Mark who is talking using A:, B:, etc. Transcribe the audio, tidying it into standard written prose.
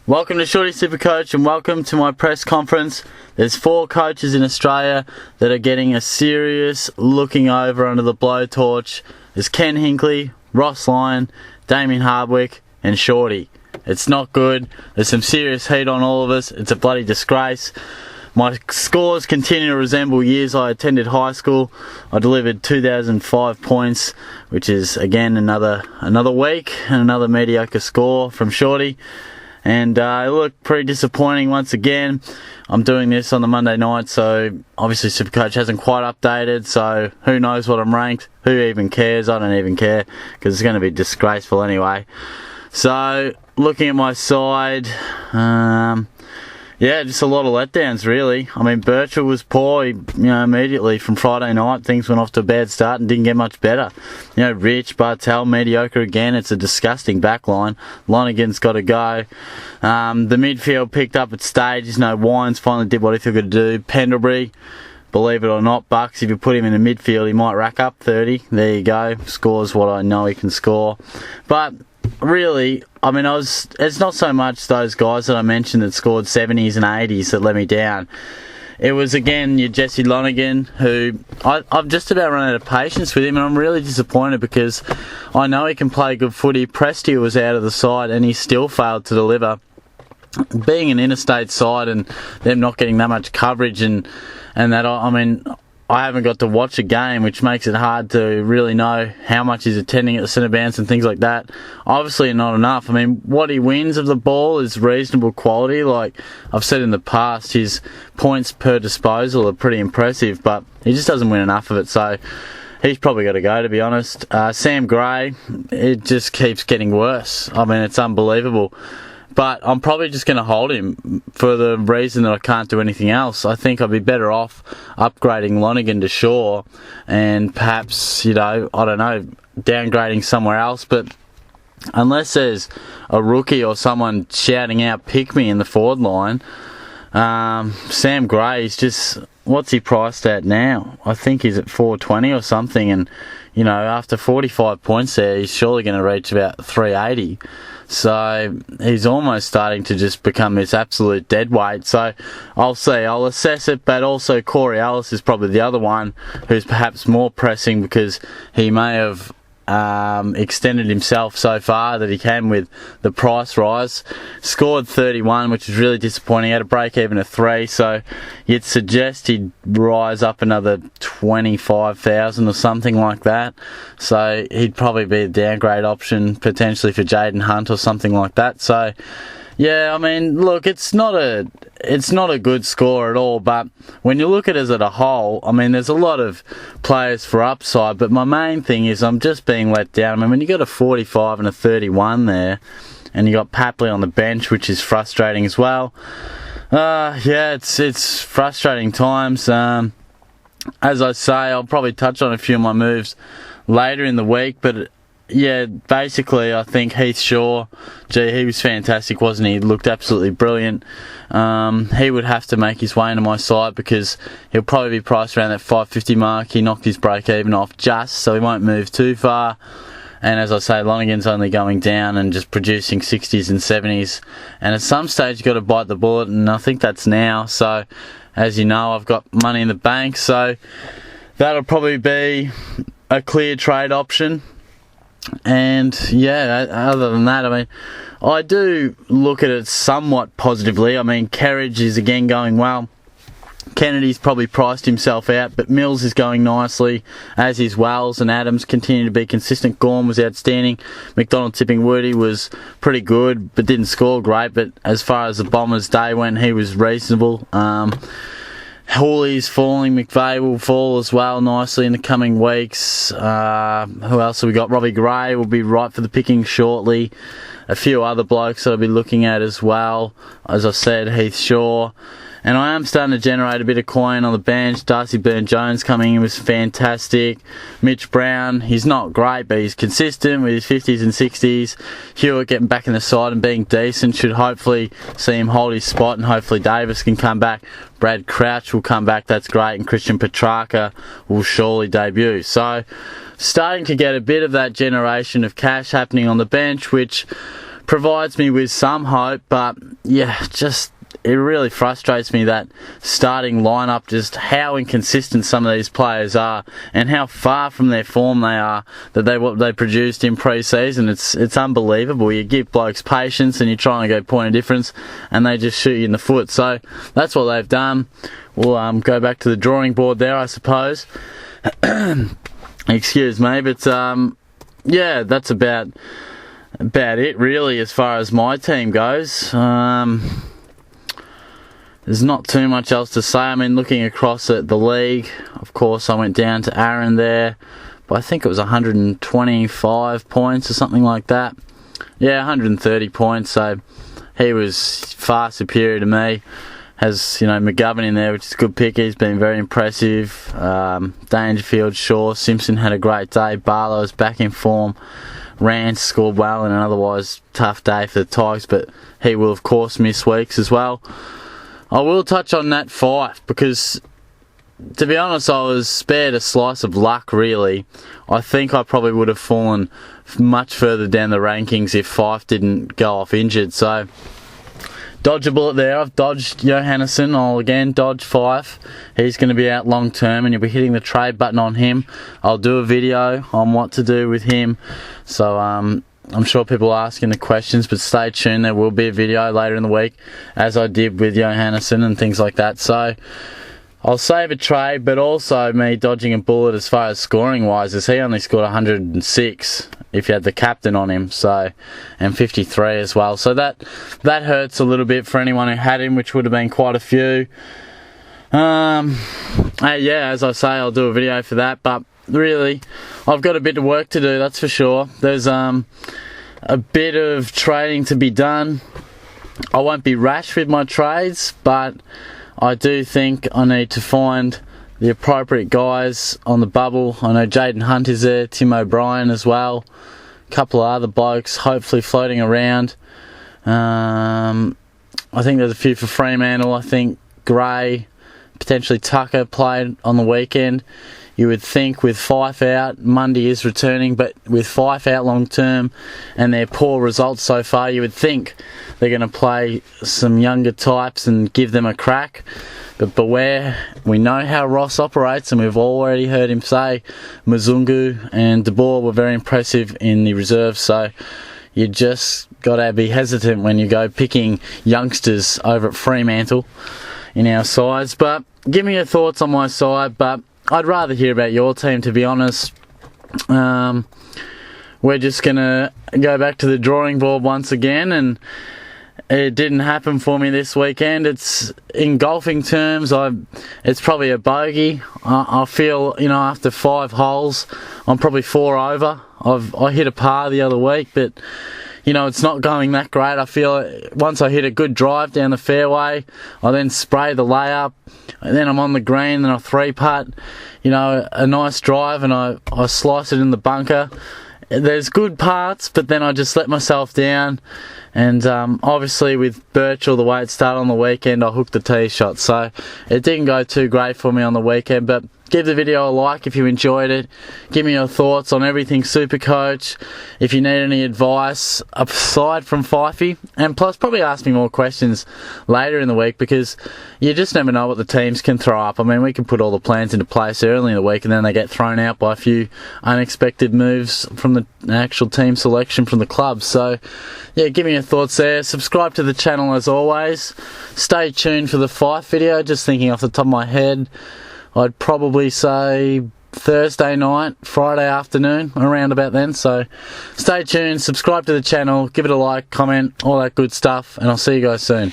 A: Welcome to Shorty SuperCoach and welcome to my press conference. There's 4 coaches in Australia that are getting a serious looking over under the blowtorch. There's Ken Hinkley, Ross Lyon, Damien Hardwick and Shorty. It's not good. There's some serious heat on all of us. It's a bloody disgrace. My scores continue to resemble years I attended high school. I delivered 2,005 points, which is again another week and another mediocre score from Shorty. And it looked pretty disappointing once again. I'm doing this on the Monday night, so obviously SuperCoach hasn't quite updated, so who knows what I'm ranked. Who even cares? I don't even care, because it's going to be disgraceful anyway. So, looking at my side, yeah, just a lot of letdowns really. I mean, Birchall was poor, immediately from Friday night. Things went off to a bad start and didn't get much better. Rich, Bartel, mediocre again. It's a disgusting back line. Lonergan's got to go. The midfield picked up at stages. Wines finally did what he thought he could do. Pendlebury, believe it or not, Bucks, if you put him in the midfield, he might rack up 30. There you go. Scores what I know he can score. But really, I mean, it's not so much those guys that I mentioned that scored 70s and 80s that let me down. It was, again, your Jesse Lonergan, who I've just about run out of patience with him, and I'm really disappointed because I know he can play good footy. Presti was out of the side, and he still failed to deliver. Being an interstate side and them not getting that much coverage and that, I mean, I haven't got to watch a game, which makes it hard to really know how much he's attending at the centre bounce and things like that. Obviously not enough. I mean, what he wins of the ball is reasonable quality. Like I've said in the past, his points per disposal are pretty impressive, but he just doesn't win enough of it, so he's probably got to go, to be honest. Sam Gray, it just keeps getting worse. I mean, it's unbelievable. But I'm probably just going to hold him for the reason that I can't do anything else. I think I'd be better off upgrading Lonergan to Shaw and perhaps, I don't know, downgrading somewhere else. But unless there's a rookie or someone shouting out pick me in the forward line, Sam Gray's just, what's he priced at now? I think he's at 420 or something. And, after 45 points there, he's surely going to reach about 380. So he's almost starting to just become this absolute dead weight. So I'll see. I'll assess it. But also Corey Ellis is probably the other one who's perhaps more pressing because he may have extended himself so far that he can with the price rise. Scored 31, which is really disappointing. Had a break even of 3, so you'd suggest he'd rise up another 25,000 or something like that. So he'd probably be a downgrade option potentially for Jaden Hunt or something like that. So yeah, I mean, look, it's not a good score at all, but when you look at it as a whole, I mean, there's a lot of players for upside, but my main thing is I'm just being let down. I mean, when you got a 45 and a 31 there, and you got Papley on the bench, which is frustrating as well. Yeah, it's frustrating times. As I say, I'll probably touch on a few of my moves later in the week, but yeah, basically I think Heath Shaw, he was fantastic, wasn't he? He looked absolutely brilliant. He would have to make his way into my side because he'll probably be priced around that 550 mark. He knocked his break even off just, so he won't move too far. And as I say, Lonergan's only going down and just producing 60s and 70s. And at some stage you've got to bite the bullet, and I think that's now. So, as you know, I've got money in the bank, so that'll probably be a clear trade option. And yeah, other than that, I mean, I do look at it somewhat positively. I mean, Kerridge is again going well. Kennedy's probably priced himself out, but Mills is going nicely, as is Wells, and Adams continue to be consistent. Gorm was outstanding. McDonald Tipping Woody was pretty good, but didn't score great. But as far as the Bombers' day went, he was reasonable. Hawley's falling. McVeigh will fall as well nicely in the coming weeks. Who else have we got? Robbie Gray will be right for the picking shortly. A few other blokes that I'll be looking at as well. As I said, Heath Shaw. And I am starting to generate a bit of coin on the bench. Darcy Byrne-Jones coming in was fantastic. Mitch Brown, he's not great, but he's consistent with his 50s and 60s. Hewitt getting back in the side and being decent should hopefully see him hold his spot, and hopefully Davis can come back. Brad Crouch will come back, that's great, and Christian Petrarca will surely debut. So, starting to get a bit of that generation of cash happening on the bench, which provides me with some hope, but yeah, just it really frustrates me, that starting lineup, just how inconsistent some of these players are and how far from their form they are, that what they produced in pre-season. It's unbelievable. You give blokes patience and you try and go point of difference and they just shoot you in the foot. So that's what they've done. We'll go back to the drawing board there, I suppose. Excuse me, but yeah, that's about it really as far as my team goes. There's not too much else to say. I mean, looking across at the league, of course, I went down to Aaron there, but I think it was 125 points or something like that. Yeah, 130 points, so he was far superior to me. Has, you know, McGovern in there, which is a good pick. He's been very impressive. Dangerfield, Shaw, Simpson had a great day. Barlow's back in form. Rance scored well in an otherwise tough day for the Tigers, but he will, of course, miss weeks as well. I will touch on Nat Fyfe because, to be honest, I was spared a slice of luck, really. I think I probably would have fallen much further down the rankings if Fyfe didn't go off injured. So, dodge a bullet there. I've dodged Johannesson. I'll again dodge Fyfe. He's going to be out long term and you'll be hitting the trade button on him. I'll do a video on what to do with him. So, I'm sure people are asking the questions, but stay tuned. There will be a video later in the week, as I did with Johannesson and things like that. So I'll save a trade, but also me dodging a bullet as far as scoring wise, as he only scored 106 if you had the captain on him, so, and 53 as well. So that hurts a little bit for anyone who had him, which would have been quite a few. Yeah, as I say, I'll do a video for that, but really, I've got a bit of work to do, that's for sure. There's a bit of trading to be done. I won't be rash with my trades, but I do think I need to find the appropriate guys on the bubble. I know Jaden Hunt is there, Tim O'Brien as well, a couple of other blokes hopefully floating around. I think there's a few for Fremantle. I think Gray, potentially Tucker played on the weekend. You would think with Fyfe out, Mundy is returning, but with Fyfe out long term and their poor results so far, you would think they're going to play some younger types and give them a crack. But beware, we know how Ross operates, and we've already heard him say Mzungu and De Boer were very impressive in the reserves, so you just got to be hesitant when you go picking youngsters over at Fremantle in our sides. But give me your thoughts on my side, but I'd rather hear about your team, to be honest. We're just going to go back to the drawing board once again, and it didn't happen for me this weekend. It's, in golfing terms, it's probably a bogey. I feel, you know, after 5 holes, I'm probably 4 over. I hit a par the other week, but, you know, it's not going that great. I feel once I hit a good drive down the fairway, I then spray the layup, and then I'm on the green, then I 3-putt, you know, a nice drive, and I slice it in the bunker. There's good parts, but then I just let myself down. And obviously with Birchall, the way it started on the weekend, I hooked the tee shot. So it didn't go too great for me on the weekend, but give the video a like if you enjoyed it. Give me your thoughts on everything SuperCoach. If you need any advice aside from Fifey, and plus probably ask me more questions later in the week, because you just never know what the teams can throw up. I mean, we can put all the plans into place early in the week and then they get thrown out by a few unexpected moves from the actual team selection from the club. So yeah, give me your thoughts there. Subscribe to the channel as always. Stay tuned for the Fife video. Just thinking off the top of my head, I'd probably say Thursday night, Friday afternoon, around about then. So stay tuned, subscribe to the channel, give it a like, comment, all that good stuff, and I'll see you guys soon.